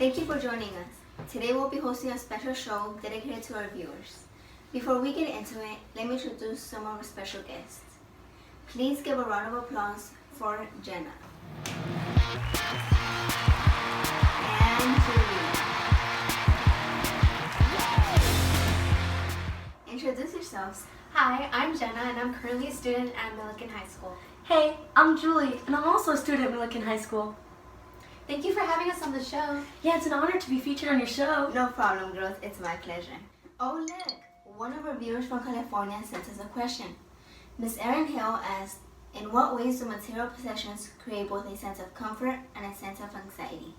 Thank you for joining us. Today we'll be hosting a special show dedicated to our viewers. Before we get into it, let me introduce some of our special guests. Please give a round of applause for Jenna. And Julie. Introduce yourselves. Hi, I'm Jenna and I'm currently a student at Millikan High School. Hey, I'm Julie and I'm also a student at Millikan High School. Thank you for having us on the show. Yeah, it's an honor to be featured on your show. No problem, girls. It's my pleasure. Oh, look. One of our viewers from California sent us a question. Miss Erin Hill asked, in what ways do material possessions create both a sense of comfort and a sense of anxiety?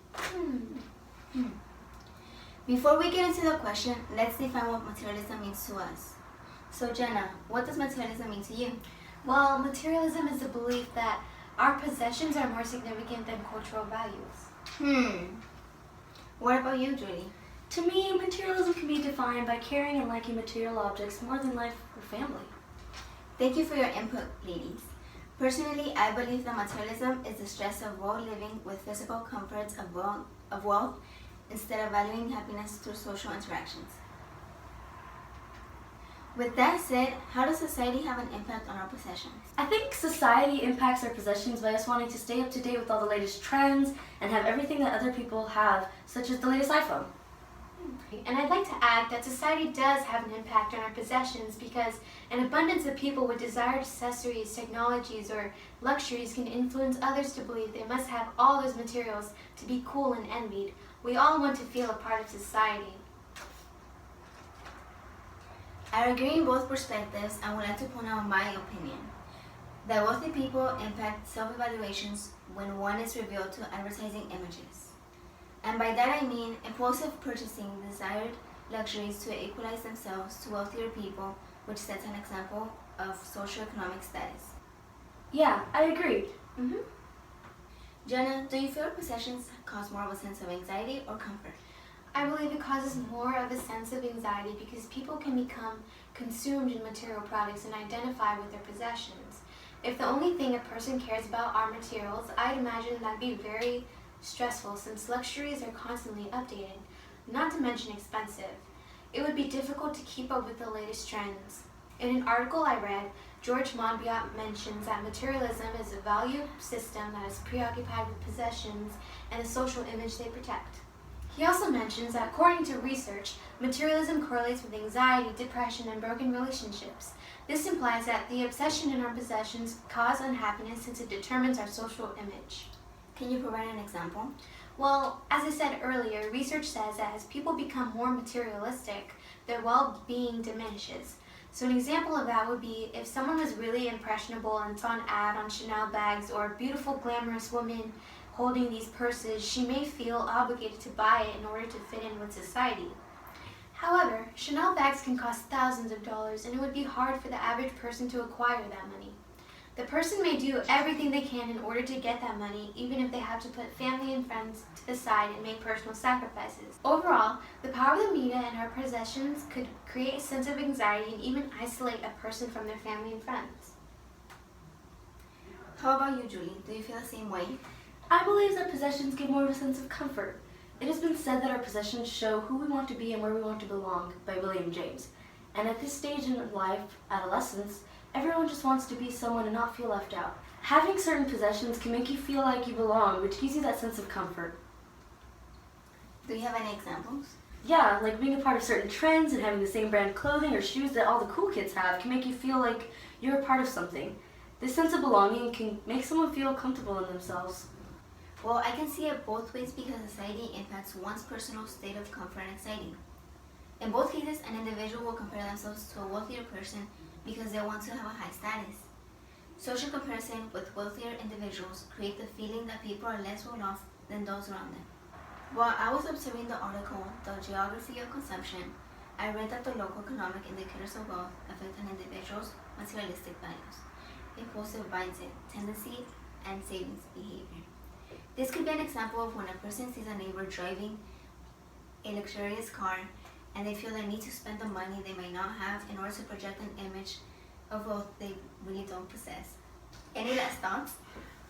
Before we get into the question, let's define what materialism means to us. So Jenna, what does materialism mean to you? Well, materialism is the belief that our possessions are more significant than cultural values. What about you, Julie? To me, materialism can be defined by caring and liking material objects more than life or family. Thank you for your input, ladies. Personally, I believe that materialism is the stress of world living with physical comforts of wealth instead of valuing happiness through social interactions. With that said, how does society have an impact on our possessions? I think society impacts our possessions by us wanting to stay up to date with all the latest trends and have everything that other people have, such as the latest iPhone. And I'd like to add that society does have an impact on our possessions because an abundance of people with desired accessories, technologies, or luxuries can influence others to believe they must have all those materials to be cool and envied. We all want to feel a part of society. I agree in both perspectives and would like to point out my opinion. That wealthy people impact self-evaluations when one is revealed to advertising images. And by that I mean impulsive purchasing desired luxuries to equalize themselves to wealthier people, which sets an example of socioeconomic status. Yeah, I agree. Jenna, do you feel our possessions cause more of a sense of anxiety or comfort? I believe it causes more of a sense of anxiety because people can become consumed in material products and identify with their possessions. If the only thing a person cares about are materials, I'd imagine that'd be very stressful since luxuries are constantly updated, not to mention expensive. It would be difficult to keep up with the latest trends. In an article I read, George Monbiot mentions that materialism is a value system that is preoccupied with possessions and the social image they protect. He also mentions that according to research, materialism correlates with anxiety, depression, and broken relationships. This implies that the obsession in our possessions cause unhappiness since it determines our social image. Can you provide an example? Well, as I said earlier, research says that as people become more materialistic, their well-being diminishes. So an example of that would be if someone was really impressionable and saw an ad on Chanel bags or a beautiful, glamorous woman holding these purses, she may feel obligated to buy it in order to fit in with society. However, Chanel bags can cost thousands of dollars and it would be hard for the average person to acquire that money. The person may do everything they can in order to get that money, even if they have to put family and friends to the side and make personal sacrifices. Overall, the power of the media and our possessions could create a sense of anxiety and even isolate a person from their family and friends. How about you, Julie? Do you feel the same way? I believe that possessions give more of a sense of comfort. It has been said that our possessions show who we want to be and where we want to belong by William James. And at this stage in life, adolescence, everyone just wants to be someone and not feel left out. Having certain possessions can make you feel like you belong, which gives you that sense of comfort. Do you have any examples? Yeah, like being a part of certain trends and having the same brand clothing or shoes that all the cool kids have can make you feel like you're a part of something. This sense of belonging can make someone feel comfortable in themselves. Well, I can see it both ways because society impacts one's personal state of comfort and anxiety. In both cases, an individual will compare themselves to a wealthier person because they want to have a high status. Social comparison with wealthier individuals create the feeling that people are less well off than those around them. While I was observing the article, The Geography of Consumption, I read that the local economic indicators of wealth affect an individual's materialistic values, impulsive mindset, tendency, and savings behavior. This could be an example of when a person sees a neighbor driving a luxurious car and they feel they need to spend the money they may not have in order to project an image of wealth they really don't possess. Any last thoughts?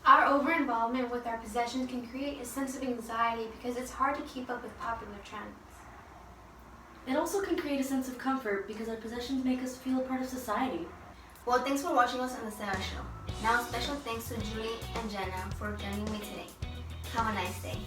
Our over-involvement with our possessions can create a sense of anxiety because it's hard to keep up with popular trends. It also can create a sense of comfort because our possessions make us feel a part of society. Well, thanks for watching us on the Sarah Show. Now, special thanks to Julie and Jenna for joining me today. Have a nice day.